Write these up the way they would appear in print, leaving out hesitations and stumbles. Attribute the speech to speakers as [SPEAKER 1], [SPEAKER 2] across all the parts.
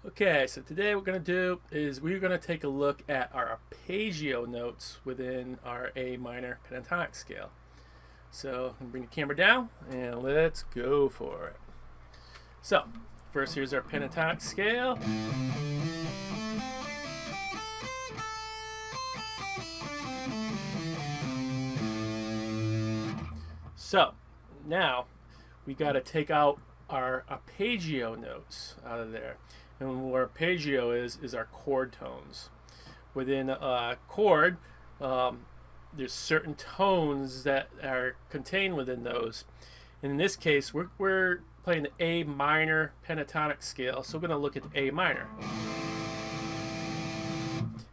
[SPEAKER 1] Okay, so today what we're going to do is we're going to take a look at our arpeggio notes within our A minor pentatonic scale. So bring the camera down and let's go for it. So first here's our pentatonic scale. So now we got to take out our arpeggio notes out of there. And what arpeggio is our chord tones. Within a chord, there's certain tones that are contained within those. And in this case, we're playing the A minor pentatonic scale, so we're going to look at the A minor.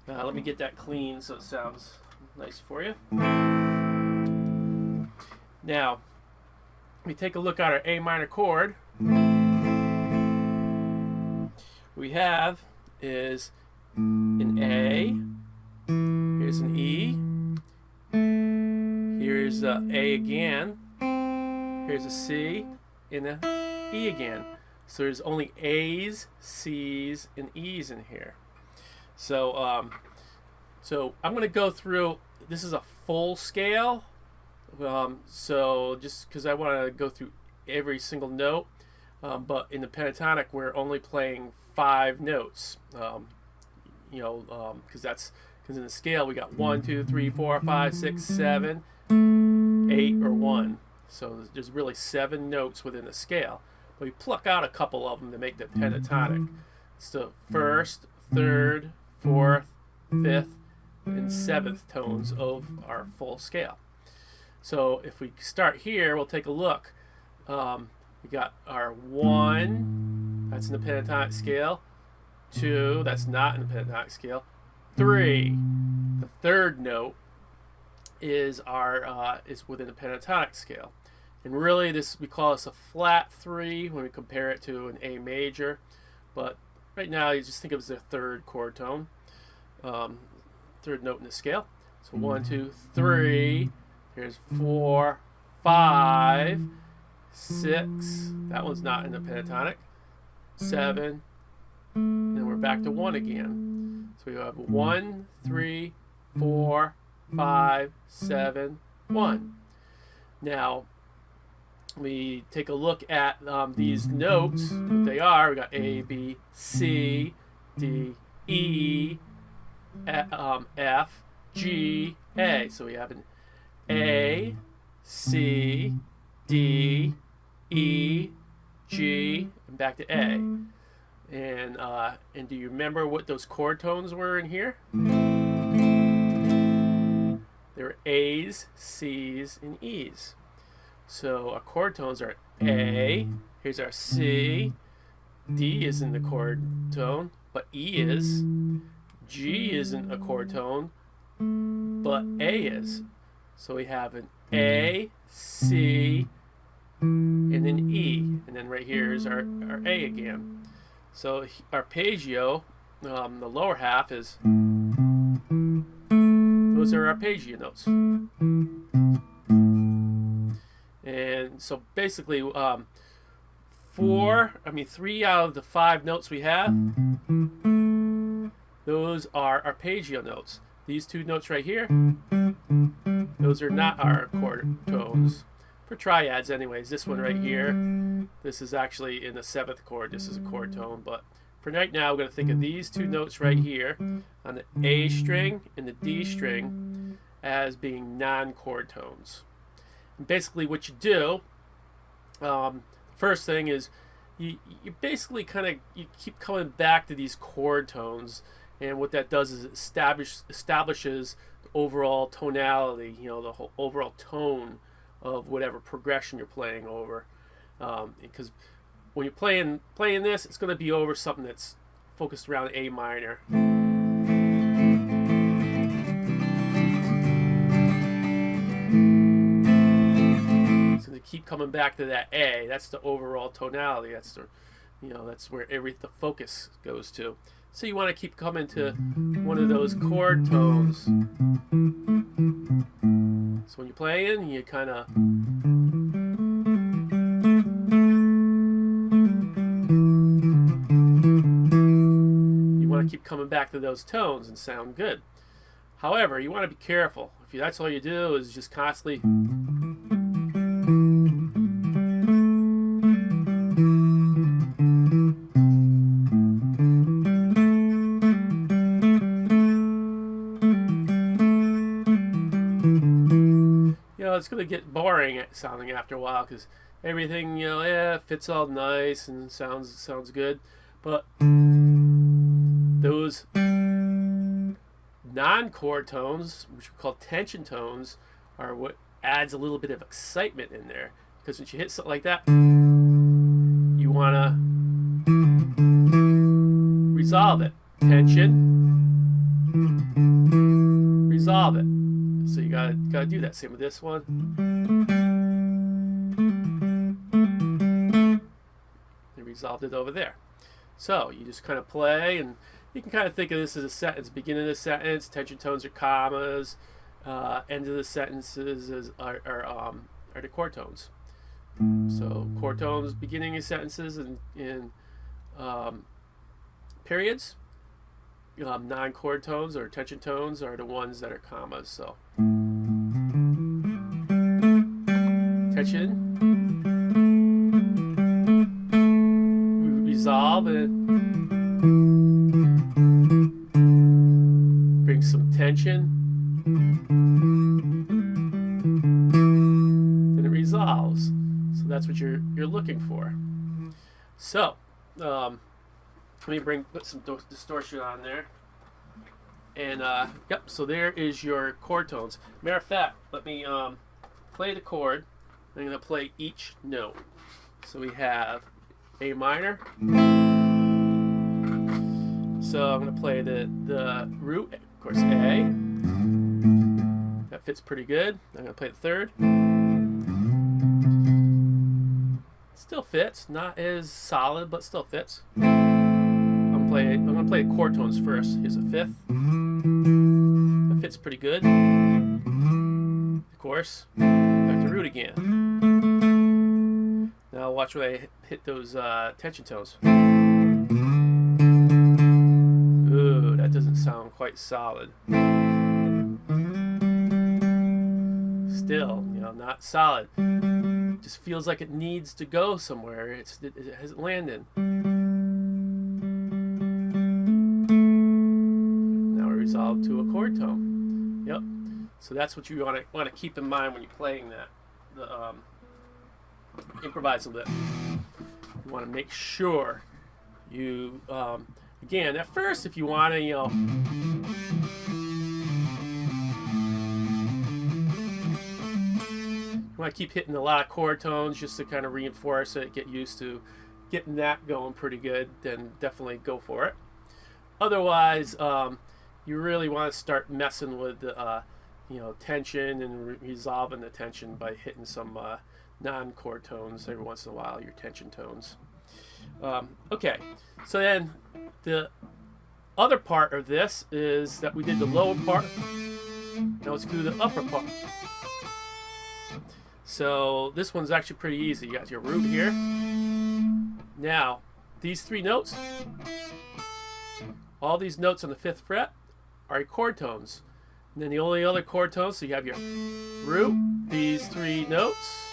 [SPEAKER 1] Let me get that clean so it sounds nice for you. Now, we take a look at our A minor chord. We have is an A, here's an E, here's a A again, here's a C, and a E again. So there's only A's, C's, and E's in here. So so I'm going to go through, this is a full scale, so just because I want to go through every single note, but in the pentatonic we're only playing 5 notes, because in the scale we got 1, 2, 3, 4, 5, 6, 7, 8, or 1. So there's really 7 notes within the scale. But we pluck out a couple of them to make the pentatonic. It's the first, third, fourth, fifth, and 7th tones of our full scale. So if we start here, we'll take a look. We got our 1, that's in the pentatonic scale. 2, that's not in the pentatonic scale. 3, the third note is is within the pentatonic scale. And really, we call this a flat 3 when we compare it to an A major. But right now, you just think of it as a third chord tone, third note in the scale. So 1, 2, 3. Here's 4, 5, 6. That one's not in the pentatonic. 7, and then we're back to 1 again. So we have 1, 3, 4, 5, 7, 1. Now we take a look at these notes. What they are? We got A, B, C, D, E, F, G, A. So we have an A, C, D, E, G, and back to A. And do you remember what those chord tones were in here? They were A's, C's, and E's. So our chord tones are A, here's our C, D isn't the chord tone, but E is. G isn't a chord tone, but A is. So we have an A, C, and an E. And then right here is our A again. So arpeggio, the lower half is, those are arpeggio notes. And so basically, 3 out of the 5 notes we have, those are arpeggio notes. These 2 notes right here, those are not our chord tones. For triads anyways, this one right here, this is actually in the 7th chord, this is a chord tone, but for right now we're going to think of these 2 notes right here on the A string and the D string as being non-chord tones. And basically what you do, first thing is you basically you keep coming back to these chord tones, and what that does is it establishes the overall tonality, the whole overall tone of whatever progression you're playing over, because when you're playing this, it's going to be over something that's focused around A minor. So to keep coming back to that A, that's the overall tonality. That's that's where the focus goes to. So you want to keep coming to one of those chord tones. So when you're playing, you kind of to keep coming back to those tones and sound good. However, you want to be careful. If that's all you do is just constantly it's going to get boring sounding after a while, because everything, fits all nice and sounds good, but those non-chord tones, which are called tension tones, are what adds a little bit of excitement in there. Because when you hit something like that, you want to resolve it. Tension, resolve it. So you gotta do that. Same with this one. They resolved it over there. So you just kind of play, and you can kind of think of this as a sentence. Beginning of the sentence, tension tones are commas. End of the sentences are the chord tones. So chord tones, beginning of sentences, and in periods. Non-chord tones or tension tones are the ones that are commas. So tension, we resolve it, bring some tension, then it resolves. So that's what you're looking for. So let me put some distortion on there. And, yep, so there is your chord tones. Matter of fact, let me play the chord. I'm going to play each note. So we have A minor. So I'm going to play the root, of course, A. That fits pretty good. I'm going to play the third. Still fits. Not as solid, but still fits. I'm going to play the chord tones first. Here's a fifth. That fits pretty good. Of course, back to root again. Now watch when I hit those tension tones. Ooh, that doesn't sound quite solid. Still, not solid. Just feels like it needs to go somewhere. It hasn't landed. Resolve to a chord tone. Yep. So that's what you want to keep in mind when you're playing that. Improvise a bit. You want to make sure you again, at first, if you want to, you want to keep hitting a lot of chord tones just to kind of reinforce it, get used to getting that going pretty good, then definitely go for it. Otherwise, you really want to start messing with the tension and resolving the tension by hitting some non-chord tones every once in a while, your tension tones. Okay, so then the other part of this is that we did the lower part. Now let's do the upper part. So this one's actually pretty easy. You got your root here. Now, these three notes, all these notes on the 5th fret, are chord tones. And then the only other chord tones, so you have your root, these three notes.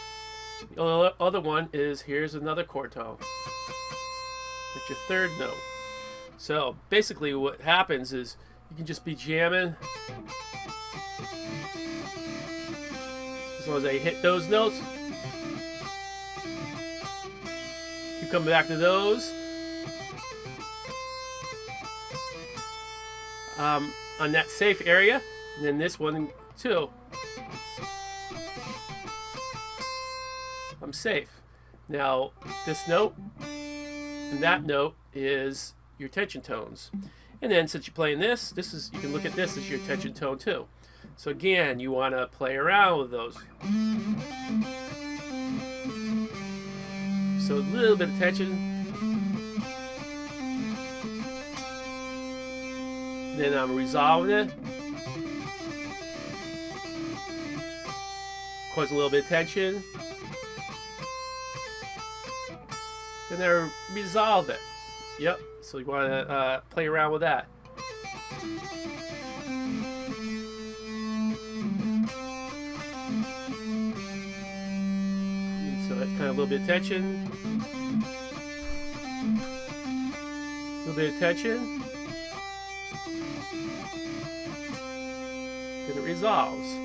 [SPEAKER 1] The other one is, here's another chord tone. That's your 3rd note. So basically what happens is you can just be jamming. As long as I hit those notes, keep coming back to those. On that safe area, and then this one too. I'm safe. Now this note and that note is your tension tones, and then since you're playing this is, you can look at this as your tension tone too. So again, you want to play around with those. So a little bit of tension. Then I'm resolving it. Cause a little bit of tension. Then I resolve it. Yep. So you want to play around with that. So that's kind of a little bit of tension. A little bit of tension. Then it resolves.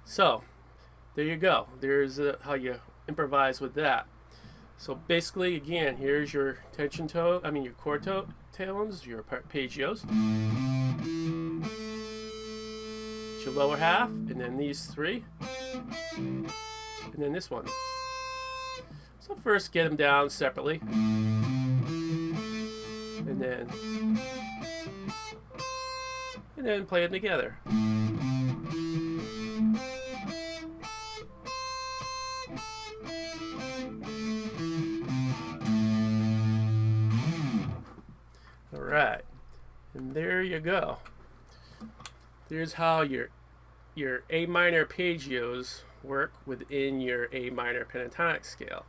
[SPEAKER 1] So there you go. There's how you improvise with that. So basically, again, here's your tension tone. I mean your chord tones, your arpeggios. It's your lower half, and then these three, and then this one. So first, get them down separately, and then play them together. Alright, and there you go. There's how your A minor arpeggios work within your A minor pentatonic scale.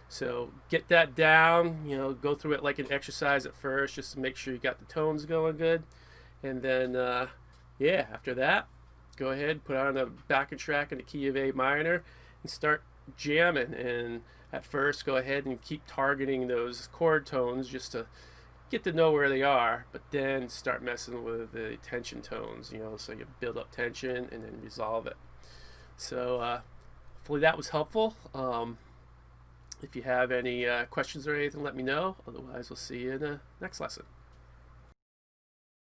[SPEAKER 1] So get that down, you know, go through it like an exercise at first just to make sure you got the tones going good. And then, yeah, after that, go ahead, put on a backing track in the key of A minor and start jamming. And at first, go ahead and keep targeting those chord tones just to get to know where they are, but then start messing with the tension tones, you know, so you build up tension and then resolve it. So hopefully that was helpful. If you have any questions or anything, let me know. Otherwise, we'll see you in the next lesson.